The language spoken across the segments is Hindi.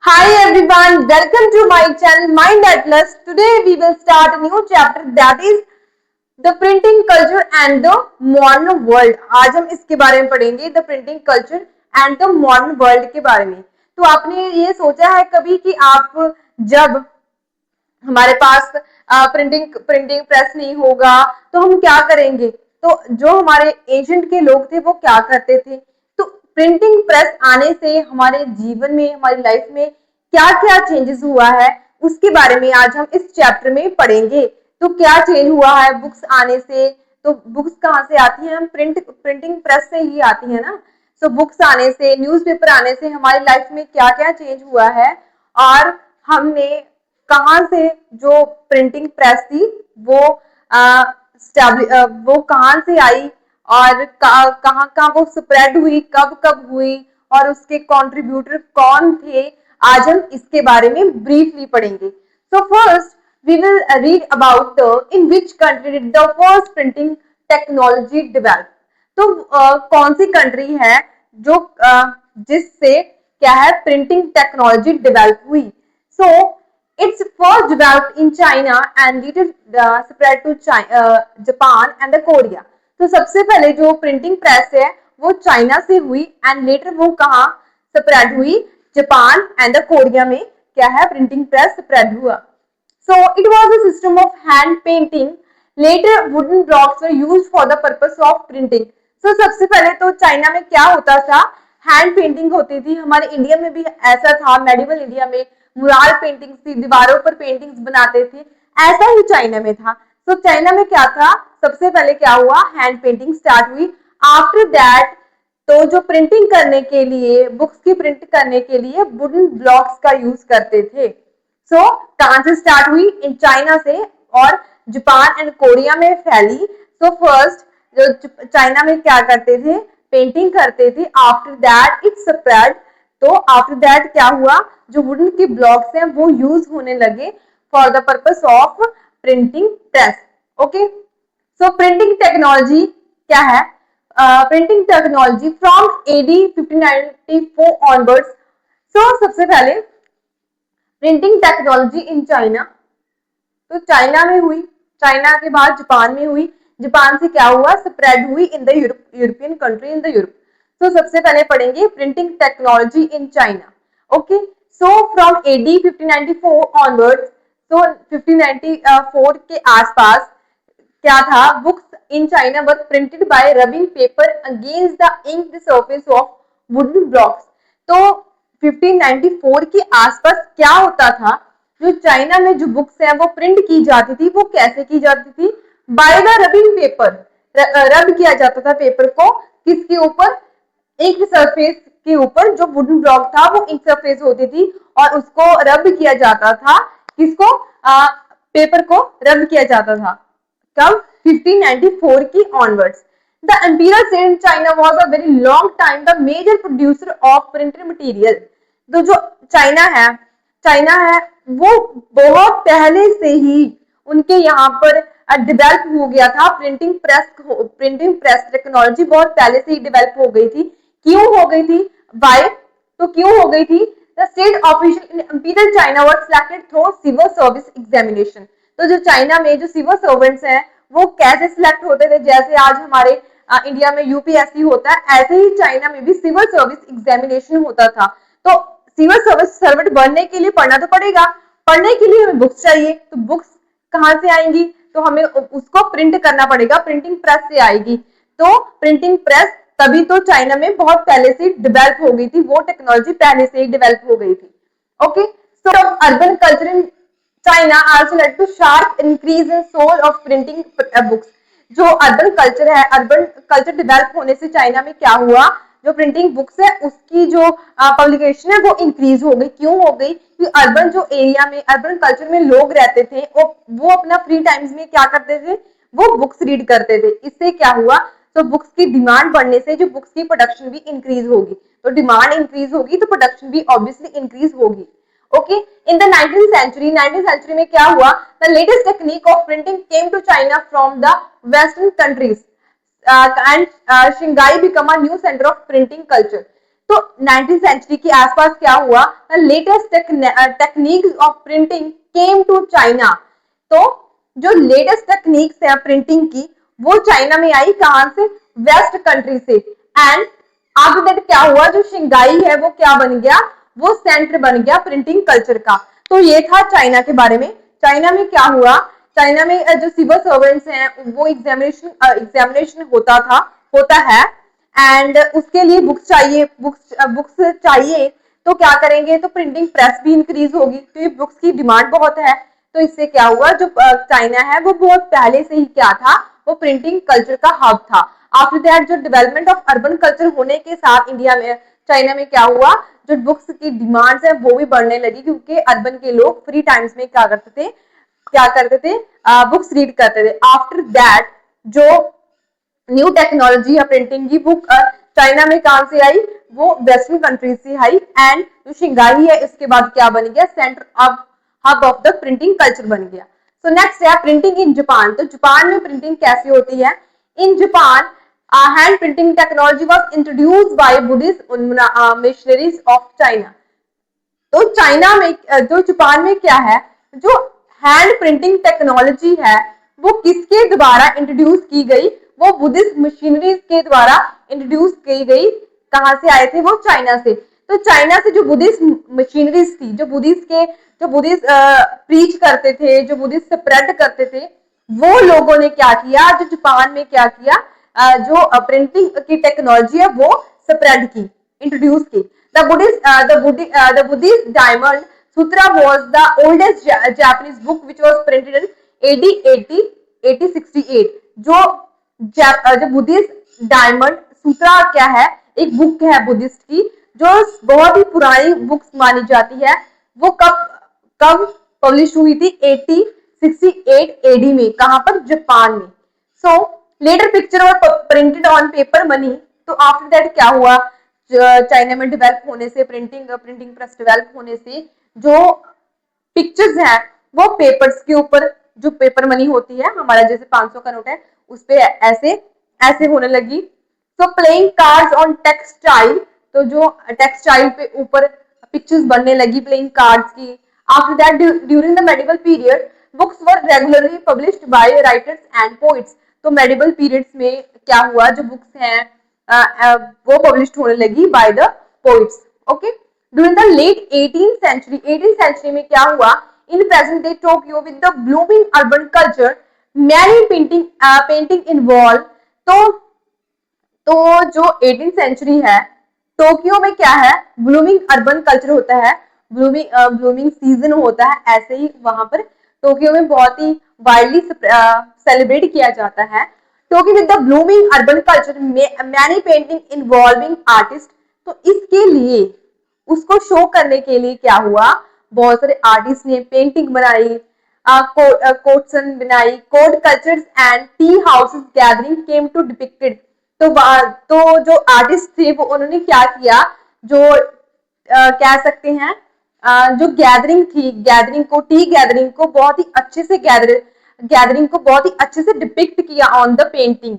Hi everyone, welcome to my channel Mind Atlas. Today we will start a new chapter that is the printing culture and the modern world. आज हम इसके बारे में पढ़ेंगे the printing culture and the modern world के बारे में। तो आपने ये सोचा है कभी कि आप जब हमारे पास प्रिंटिंग प्रिंटिंग प्रेस नहीं होगा तो हम क्या करेंगे? तो जो हमारे एजेंट के लोग थे वो क्या करते थे? तो प्रिंटिंग प्रेस आने से हमारे जीवन में हमारी लाइफ में क्या क्या चेंजेस हुआ है उसके बारे में आज हम इस चैप्टर में पढ़ेंगे। तो क्या चेंज हुआ है बुक्स आने से? तो बुक्स कहाँ से आती है? हम प्रिंटिंग प्रेस से ही आती है ना। सो बुक्स आने से, न्यूज़पेपर आने से हमारी लाइफ में क्या क्या चेंज हुआ है और हमने कहाँ से जो प्रिंटिंग प्रेस थी वो वो कहाँ से आई और कहाँ कहाँ वो स्प्रेड हुई, कब कब हुई और उसके कंट्रीब्यूटर कौन थे, आज हम इसके बारे में ब्रीफली पढ़ेंगे। So first we will read about in which country did the first printing technology develop. तो कौन सी कंट्री है जो जिससे क्या है प्रिंटिंग टेक्नोलॉजी डेवलप हुई? So it's first developed in China and later spread to Japan and Korea. तो सबसे पहले जो प्रिंटिंग प्रेस है वो चाइना से हुई एंड लेटर वो कहाँ स्प्रेड हुई? जापान एंड कोरिया में क्या है प्रिंटिंग प्रेस स्प्रेड हुआ। So it was a system of hand painting. Later wooden blocks were used for the purpose of printing. So सबसे पहले तो चाइना में क्या होता था? हैंड पेंटिंग होती थी। हमारे इंडिया में भी ऐसा था, मेडिवल इंडिया में मुराल पेंटिंग्स थी, दीवारों पर पेंटिंग्स बनाते थे, ऐसा ही चाइना में था। तो चाइना में क्या था? सबसे पहले क्या हुआ? हैंड पेंटिंग स्टार्ट हुई। आफ्टर दैट तो जो प्रिंटिंग करने के लिए, बुक्स की प्रिंट करने के लिए वुडन ब्लॉक्स का यूज करते थे। सो कहां से स्टार्ट हुई? इन चाइना से और जापान एंड कोरिया में फैली। सो फर्स्ट जो चाइना में क्या करते थे? पेंटिंग करते थे। After that it spread. तो आफ्टर दैट क्या हुआ? जो वुडन के ब्लॉक्स हैं वो यूज होने लगे for the purpose of printing press. Okay, so printing technology क्या है? Printing technology from AD 1594 onwards. So सबसे पहले प्रिंटिंग टेक्नोलॉजी इन चाइना, तो चाइना में हुई, चाइना के बाद जापान में हुई, जापान से क्या हुआ? स्प्रेड हुई in the European country, in the Europe. तो सबसे पहले पढ़ेंगे printing technology in China. Okay, so from AD 1594 onwards, तो 1594 के आसपास क्या था? Books in China were printed by rubbing paper against the inked surface of wooden blocks. तो 1594 के आसपास क्या होता था? जो चाइना में जो बुक्स हैं वो प्रिंट की जाती थी, वो कैसे की जाती थी? By the rubbing paper. रब किया जाता था पेपर को किसके ऊपर? इंक सरफेस के ऊपर। जो वुडन ब्लॉक था वो इंक सरफेस होती थी और उसको रब किया जाता था। किसको? पेपर को रब किया जाता था। कब? 1594 की onwards. The imperial state in China was a very long time the major producer of printed material. तो जो चाइना है वो बहुत पहले से ही उनके यहाँ पर डेवलप हो गया था। प्रिंटिंग प्रेस टेक्नोलॉजी बहुत पहले से ही डेवलप हो गई थी। क्यों हो गई थी? बाय तो क्यों हो गई थी? The state official in imperial China were selected through civil service examination. तो जो चाइना में जो सिविल सर्वेंट्स हैं वो कैसे सिलेक्ट होते थे? जैसे आज हमारे इंडिया में यूपीएससी होता है, ऐसे ही चाइना में भी सिविल सर्विस एग्जामिनेशन होता था। तो सिविल सर्विस सर्वेंट बनने के लिए पढ़ना तो पड़ेगा। पढ़ने के लिए हमें बुक्स चाहिए, तो बुक्स कहाँ से आएंगी? तो हमें उसको प्रिंट करना पड़ेगा, प्रिंटिंग प्रेस से आएगी। तो प्रिंटिंग प्रेस तभी तो चाइना में बहुत पहले से डेवलप हो गई थी, वो टेक्नोलॉजी पहले से ही डेवलप हो गई थी। Okay, so urban culture in China also led to sharp increase in sale of printing books. जो अर्बन कल्चर है, अर्बन कल्चर डेवलप होने से चाइना में क्या हुआ? जो प्रिंटिंग बुक्स है उसकी जो पब्लिकेशन है वो इंक्रीज हो गई। क्यों हो गई? कि अर्बन जो एरिया में, अर्बन कल्चर में लोग रहते थे वो अपना फ्री टाइम्स में क्या करते थे? वो बुक्स रीड करते थे। इससे क्या हुआ? तो बुक्स की डिमांड बढ़ने से जो बुक्स की प्रोडक्शन भी इंक्रीज होगी। तो डिमांड इंक्रीज होगी तो प्रोडक्शन भी ऑब्वियसली इंक्रीज होगी। Okay, in the 19th century में क्या हुआ? The latest technique of printing came to China from the western countries and Shanghai become a new center of printing culture. तो 19th सेंचुरी के आसपास क्या हुआ, latest techniques of printing came to China. तो जो लेटेस्ट टेक्निक्स है प्रिंटिंग की वो चाइना में आई, कहां से, वेस्ट कंट्री से। एंड आफ्टर दैट क्या हुआ, जो शंघाई है वो क्या बन गया, वो सेंटर बन गया प्रिंटिंग कल्चर का। तो ये था चाइना के बारे में। चाइना में क्या हुआ, चाइना में जो सिविल सर्वेंट्स हैं वो एग्जामिनेशन होता है एंड उसके लिए बुक्स चाहिए। तो क्या करेंगे, तो प्रिंटिंग प्रेस भी इंक्रीज होगी क्योंकि बुक्स की डिमांड बहुत है। तो इससे क्या हुआ, जो चाइना है वो बहुत पहले से ही क्या था, वो प्रिंटिंग कल्चर का हब था। आफ्टर दैट जो डेवलपमेंट ऑफ अर्बन कल्चर होने के साथ इंडिया में, चाइना में क्या हुआ, जो बुक्स की डिमांड्स है वो भी बढ़ने लगी क्योंकि अर्बन के लोग फ्री टाइम्स में क्या करते थे, बुक्स रीड करते थे। आफ्टर दैट जो न्यू टेक्नोलॉजी है प्रिंटिंग की, वो चाइना में कहां से आई, वो वेस्टर्न कंट्री से आई। एंड जो शंघाई है इसके बाद क्या बन गया, centre of hub of the printing culture बन गया। सो नेक्स्ट है प्रिंटिंग इन जापान। तो जापान में प्रिंटिंग कैसे होती है, in Japan hand printing technology was introduced by Buddhist missionaries of China. तो चाइना में जो जापान में क्या है, जो हैंड प्रिंटिंग टेक्नोलॉजी है वो किसके द्वारा इंट्रोड्यूस की गई, वो बुद्धिस्ट मशीनरीज के द्वारा इंट्रोड्यूस की गई। कहां से आए थे वो, चाइना से। तो चाइना से जो बुद्धिस्ट मशीनरीज थी, जो बुद्धिस्ट प्रीच करते थे, जो बुद्धिस्ट स्प्रेड करते थे, वो लोगों ने क्या किया, जो जापान में क्या किया, जो प्रिंटिंग की टेक्नोलॉजी है वो स्प्रेड की, इंट्रोड्यूस की। The Buddhist Diamond Sutra was the oldest Japanese book which was printed in AD 8068। जो बुद्धिस्ट डायमंड सूत्रा क्या है, एक बुक है बुद्धिस्ट की जो बहुत ही पुरानी बुक्स मानी जाती है। वो कब पब्लिश हुई थी, 8068 AD में। कहां पर, जापान में। सो लेटर पिक्चर और प्रिंटेड ऑन पेपर मनी। तो आफ्टर दैट क्या हुआ, चाइना में डेवलप होने से, प्रिंटिंग प्रेस डेवलप होने से, जो पिक्चर्स हैं वो पेपर्स के ऊपर, जो पेपर मनी होती है हमारा जैसे 500 का नोट है उस पे ऐसे होने लगी। सो प्लेइंग कार्ड्स ऑन टेक्सटाइल। तो जो टेक्सटाइल पे ऊपर पिक्चर्स बनने लगी प्लेइंग कार्ड्स की। After that during the medieval period books were regularly published by writers and poets. तो मेडिवल पीरियड्स में क्या हुआ, जो बुक्स हैं वो पब्लिश होने लगी by the poets. Okay, during the late 18th century में क्या हुआ, in present day Tokyo with the blooming urban culture many painting involve. तो जो 18th सेंचुरी है, टोक्यो में क्या है, ब्लूमिंग अर्बन कल्चर होता है, ब्लूमिंग सीजन होता है, ऐसे ही वहां पर टोक्यो में बहुत ही वाइडली सेलिब्रेट किया जाता है। Tokyo with the blooming urban culture many painting involving artist. तो इसके लिए, उसको शो करने के लिए क्या हुआ, बहुत सारे आर्टिस्ट ने पेंटिंग बनाई, कोटसन बनाई, court cultures and tea houses gathering came to depicted. तो जो आर्टिस्ट थे वो उन्होंने क्या किया, जो कह सकते हैं जो गैदरिंग थी, टी गैदरिंग को बहुत ही अच्छे से गैदरिंग को बहुत ही अच्छे से डिपिक्ट किया on the painting.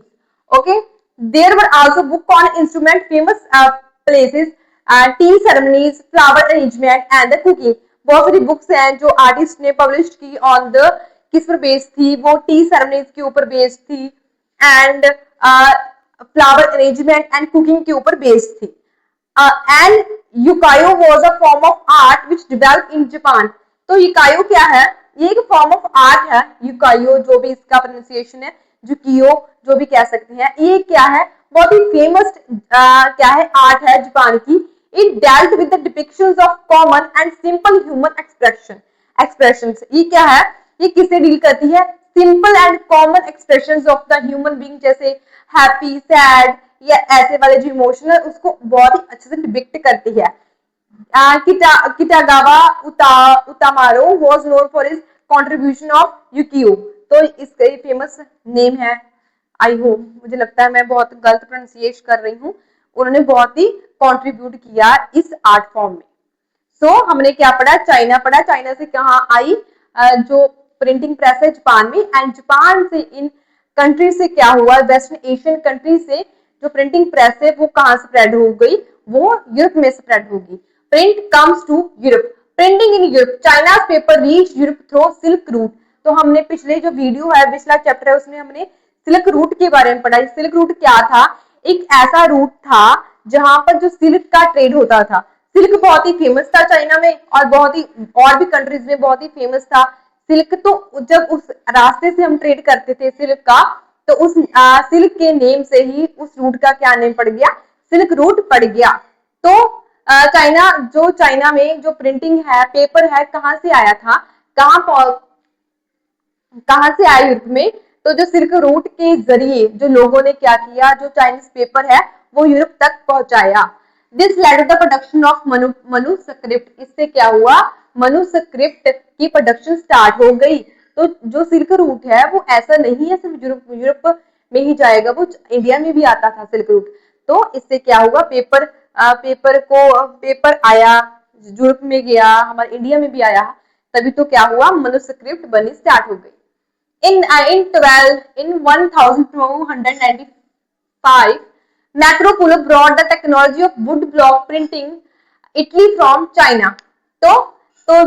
Okay, there were also book on instrument famous places, tea ceremonies, flower arrangement and the cooking. बहुत सारी बुक्स हैं जो आर्टिस्ट ने पब्लिश की ऑन द, किस पर बेस्ड थी, वो टी सेरेमनीज के ऊपर बेस्ड थी and flower arrangement and cooking के ऊपर बेस्ड थी। And Ukiyo was a form of art which developed in Japan. तो युकायो क्या है, ये एक फॉर्म ऑफ आर्ट है। युकायो, जो भी इसका प्रोनाउंसिएशन है, जुकियो जो भी कह सकते हैं, ये क्या है, बहुत ही फेमस क्या है, आर्ट है जापान की। It dealt with the depictions of common and simple human expressions. ये क्या है, ये किससे डील करती है, simple and common expressions of the human being, जैसे हैप्पी, सैड या ऐसे वाले जो इमोशन है उसको बहुत ही अच्छे से डिपिक्ट करती है। Kitagawa Utamaro was known for his contribution of Ukiyo. तो इसका फेमस नेम है, आई होप, मुझे लगता है मैं बहुत गलत प्रोनाउंसिएट कर रही हूँ। उन्होंने बहुत ही कंट्रीब्यूट किया इस आर्ट फॉर्म में। सो हमने क्या पढ़ा, चाइना पढ़ा। चाइना से कहाँ आई, जो प्रिंटिंग प्रेस है जापान में, एंड जापान से इन कंट्री से क्या हुआ, वेस्टर्न एशियन कंट्री से जो प्रिंटिंग प्रेस है वो कहाँ स्प्रेड हो गई, वो यूरोप में स्प्रेड होगी। Print comes to Europe, printing in Europe, China paper reach Europe through silk route. तो हमने पिछले जो वीडियो है, पिछला चैप्टर है, उसमें हमने सिल्क रूट के बारे में पढ़ा। सिल्क रूट क्या था? एक ऐसा रूट था जहां पर जो सिल्क का ट्रेड होता था। सिल्क बहुत ही फेमस था चाइना में, और बहुत ही और भी कंट्रीज में बहुत ही फेमस था सिल्क। तो जब उस रास्ते से हम ट्रेड करते थे सिल्क का, तो उस सिल्क के नेम से ही उस रूट का क्या नेम पड़ गया? सिल्क रूट पड़ गया। तो चाइना में जो प्रिंटिंग है, पेपर है, कहां से आया था? कहां से आया यूरोप में? तो जो सिल्क रूट के जरिए जो लोगों ने क्या किया, जो चाइनीज पेपर है वो यूरोप तक पहुंचाया। This led to the production of manuscript, इससे क्या हुआ? मनुस्क्रिप्ट की प्रोडक्शन स्टार्ट हो गई। तो जो सिल्क रूट है वो ऐसा नहीं है सिर्फ यूरोप में ही जाएगा, वो इंडिया में भी आता था सिल्क रूट। तो इससे क्या हुआ? पेपर आया, यूरोप में गया, हमारे इंडिया में भी आया, तभी तो क्या हुआ? मनुस्क्रिप्ट बनी स्टार्ट हो गई। In 1295, Marco Polo brought the technology of wood block printing Italy from China. तो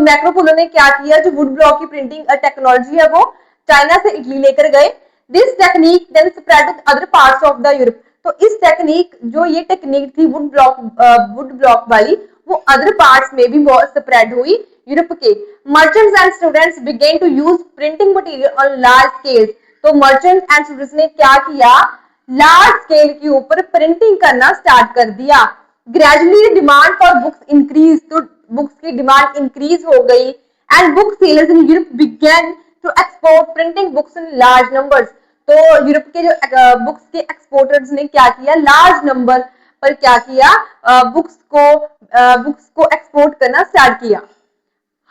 मैक्रो पोलो ने क्या किया? जो वुड ब्लॉक की प्रिंटिंग टेक्नोलॉजी है वो चाइना से इटली लेकर गए। This technique then spread to other parts of the Europe. तो इस टेक्निक, जो ये टेक्निक थी वुड ब्लॉक वाली, वो अदर पार्ट्स में भी बहुत स्प्रेड हुई यूरोप के। Merchants and students begin to use printing material on large scale. तो मर्चेंट्स एंड स्टूडेंट्स ने क्या किया? लार्ज स्केल के ऊपर प्रिंटिंग करना स्टार्ट कर दिया। Gradually demand for books increase, तो बुक्स की डिमांड इंक्रीज हो गई। And book sellers in Europe begin to export printing books in large numbers. तो यूरोप के जो बुक्स के एक्सपोर्टर्स ने क्या किया? लार्ज नंबर पर क्या किया? बुक्स को एक्सपोर्ट करना स्टार्ट किया।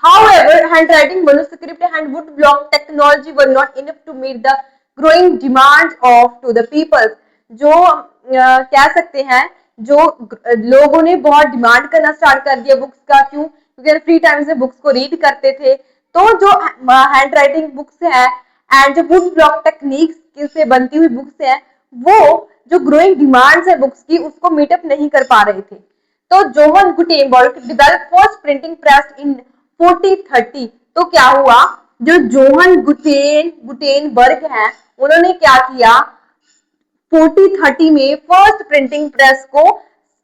However, handwriting, manuscript and wood block technology were not enough to meet the growing demands of to the people. जो कह सकते हैं, जो लोगों ने बहुत डिमांड करना स्टार्ट कर दिया बुक्स का। क्यों? क्योंकि फ्री टाइम से बुक्स को रीड करते थे। तो जो हैंड राइटिंग बुक्स है एंड जो वुड ब्लॉक टेक्निक्स से बनती हुई बुक्स है, वो जो ग्रोइंग डिमांड्स है बुक्स की, उसको मीटअप नहीं कर पा रहे थे। तो Johann Gutenberg develop first printing press in 1430। तो क्या हुआ? जो जोहन गुटेनबर्ग है, उन्होंने क्या किया? 1430 में फर्स्ट प्रिंटिंग प्रेस को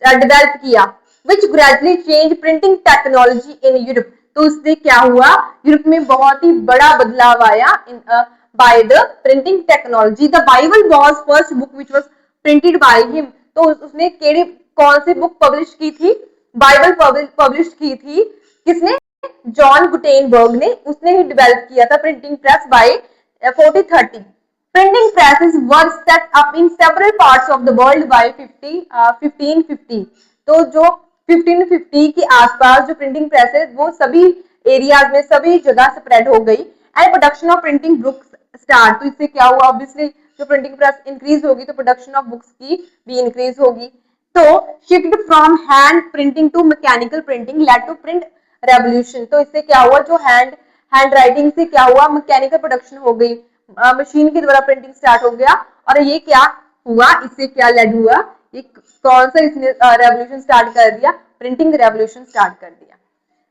डेवलप किया, which gradually change printing technology in Europe. तो उससे क्या हुआ? यूरोप में बहुत ही बड़ा बदलाव आया by the printing technology. The Bible was first book which was printed by him. तो उसने कौन सी बुक पब्लिश की थी? बाइबल पब्लिश की थी किसने? जॉन गुटेनबर्ग ने। उसने ही डेवलप किया था printing press by 1430। Printing presses were set up in several parts of the world by 1550। तो जो 1550 के आसपास जो प्रिंटिंग प्रेस है वो सभी एरियाज में, सभी जगह स्प्रेड हो गई। And production of printing books start. तो इससे क्या हुआ? ऑब्वियसली जो प्रिंटिंग प्रेस इंक्रीज होगी तो प्रोडक्शन ऑफ बुक्स की भी इंक्रीज होगी। तो shift from hand printing to mechanical printing led to print revolution. तो इससे क्या हुआ? जो हैंड राइटिंग से क्या हुआ? मैकेनिकल प्रोडक्शन हो गई, मशीन के द्वारा प्रिंटिंग स्टार्ट हो गया। और ये क्या हुआ? इससे क्या लेड हुआ? ये कौन सा इसने रेवोल्यूशन स्टार्ट कर दिया? प्रिंटिंग रेवोल्यूशन स्टार्ट कर दिया।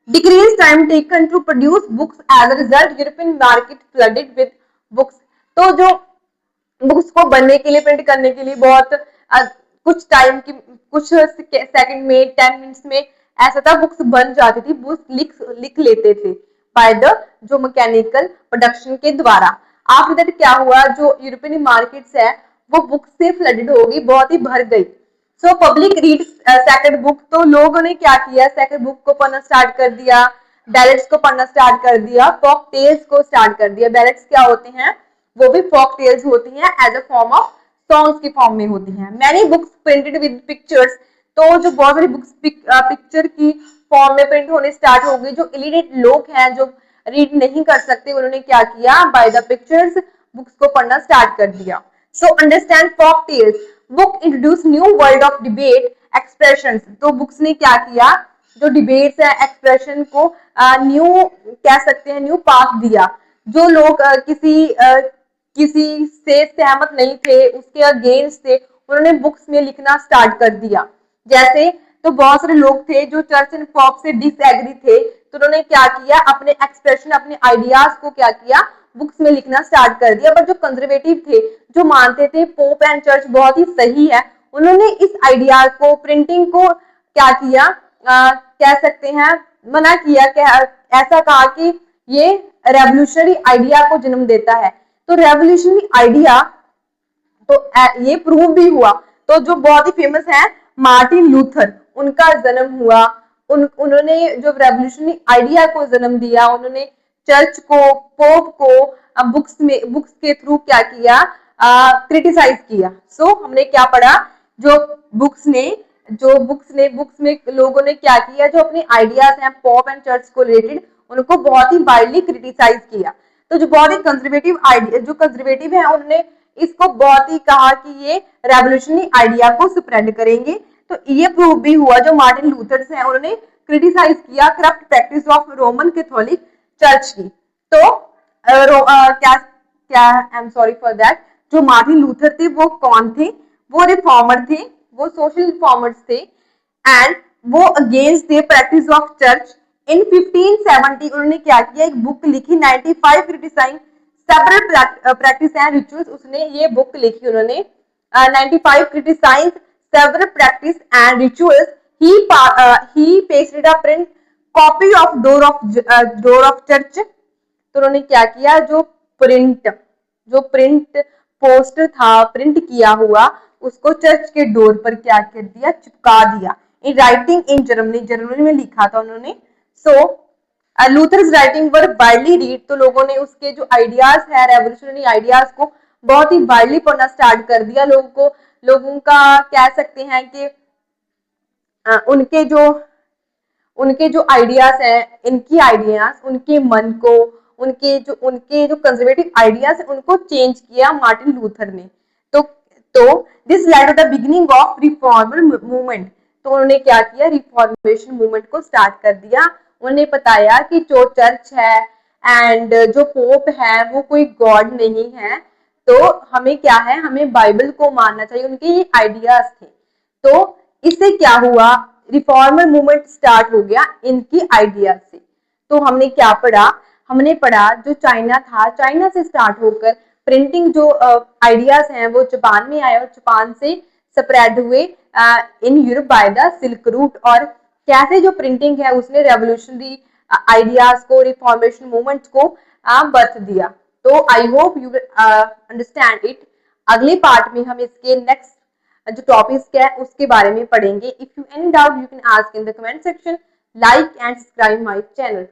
Decrease time taken to produce books as a result European market flooded with books. तो जो बुक्स को बनने के लिए, प्रिंट करने के लिए बहुत कुछ टाइम की, कुछ सेकंड में, 10 मिनट्स में ऐसा था, बुक्स बन जाती थी, बुक्स लिख लेते थे बाय द जो मैकेनिकल प्रोडक्शन के द्वारा। आफ्टर दैट क्या हुआ? जो यूरोपियन मार्केट्स है वो बुक से फ्लडेड हो गई, बहुत ही भर गई। So public read second book. तो लोगों ने क्या किया? सेकंड बुक को पढ़ना स्टार्ट कर दिया, बैलेट्स को पढ़ना स्टार्ट कर दिया, फॉक टेल्स को स्टार्ट कर दिया। बैलेट्स क्या होते हैं? वो भी फॉक टेल्स होती हैं, as a form of songs की फॉर्म में होती हैं। Many books printed with pictures. तो जो बहुत सारी बुक्स पिक्चर की फॉर्म में प्रिंट होने स्टार्ट हो गई। जो इलिटरेट लोग हैं, जो रीड नहीं कर सकते, उन्होंने क्या किया? बाय द पिक्चर्स बुक्स को पढ़ना स्टार्ट कर दिया। So understand folk tales. Book introduce new world of debate expressions. तो बुक्स ने क्या किया? जो डिबेट्स है, एक्सप्रेशन को न्यू कह सकते हैं, न्यू पाथ दिया। जो लोग किसी से सहमत नहीं थे, उसके अगेंस्ट थे, उन्होंने बुक्स में लिखना स्टार्ट कर दिया। जैसे तो बहुत सारे लोग थे जो चर्च एंड पॉप से डिसएग्री थे, तो उन्होंने क्या किया, अपने एक्सप्रेशन, अपने आइडियाज को क्या किया, बुक्स में लिखना स्टार्ट कर दिया। बट जो कंजर्वेटिव थे, जो मानते थे पोप एंड चर्च बहुत ही सही है, उन्होंने इस आइडिया को, प्रिंटिंग को क्या किया, कह सकते हैं मना किया, ऐसा कहा कि ये रेवोल्यूशनरी आइडिया को जन्म देता है। तो रेवोल्यूशनरी आइडिया तो ये प्रूव भी हुआ। तो जो बहुत ही फेमस है मार्टिन लूथर, उनका जन्म हुआ, उन्होंने जो रेवोल्यूशनरी आइडिया को जन्म दिया, उन्होंने चर्च को, पोप को बुक्स के थ्रू क्या किया, क्रिटिसाइज किया। सो हमने क्या पढ़ा, जो बुक्स में लोगों ने क्या किया, जो अपने आइडियाज हैं पॉप एंड चर्च को रिलेटेड, उनको बहुत ही वाइडली क्रिटिसाइज किया। तो जो बहुत ही कंजर्वेटिव आइडिया, जो कंजर्वेटिव है, उन्होंने इसको बहुत ही कहा कि ये रेवोल्यूशनरी आइडिया को स्प्रेड करेंगे। तो ये प्रूव भी हुआ, जो मार्टिन लूथर हैं उन्होंने क्रिटिसाइज किया corrupt practice of Roman Catholic church की। तो क्या I am sorry for that, जो मार्टिन लूथर थे वो कौन थे, वो रिफॉर्मर थे, वो सोशल रिफॉर्मर्स थे, एंड वो against the practice of church. In 1570 उन्होंने क्या किया, एक बुक लिखी 95 criticising several practice and rituals, उसने ये बुक लिखी उन्होंने 95 criticise several practice and rituals. He pasted a print copy of door of church. तो उन्होंने क्या किया, जो प्रिंट पोस्टर था, प्रिंट किया हुआ, उसको चर्च के डोर पर क्या कर दिया, चिपका दिया। इन राइटिंग इन जर्मनी में लिखा था उन्होंने। सो लूथर्स राइटिंग वर वाइडली रीड, तो लोगों ने उसके जो आइडियाज है, रेवोल्यूशनरी आइडियाज को बहुत ही वाइडली पढ़ना स्टार्ट कर दिया। लोगों का कह सकते हैं कि उनके जो आइडियाज हैं, इनकी आइडियाज, उनके मन को, उनके जो कंजर्वेटिव आइडियाज है, उनको चेंज किया मार्टिन लूथर ने। तो this led to the beginning of reformer movement. तो उन्होंने क्या किया, रिफॉर्मेशन मूवमेंट को स्टार्ट कर दिया। उन्होंने बताया कि जो चर्च है एंड जो पोप है वो कोई गॉड नहीं है, तो हमें क्या है, हमें बाइबल को मानना चाहिए। उनके ये आइडियाज थे। तो इससे क्या हुआ, रिफॉर्मर मूवमेंट स्टार्ट हो गया इनकी आइडियाज से। तो हमने क्या पढ़ा, हमने पढ़ा जो चाइना था, चाइना से स्टार्ट होकर प्रिंटिंग जो आइडियाज हैं वो जापान में आए और जापान से स्प्रेड हुए in Europe by the silk route. और कैसे जो प्रिंटिंग है उसने रेवोल्यूशनरी आइडियाज को, रिफॉर्मेशन मूवमेंट्स को बर्थ दिया। तो I hope you understand it. अगले पार्ट में हम इसके नेक्स्ट जो टॉपिक है उसके बारे में पढ़ेंगे। If you any doubt you can ask in the comment section. Like and subscribe my channel.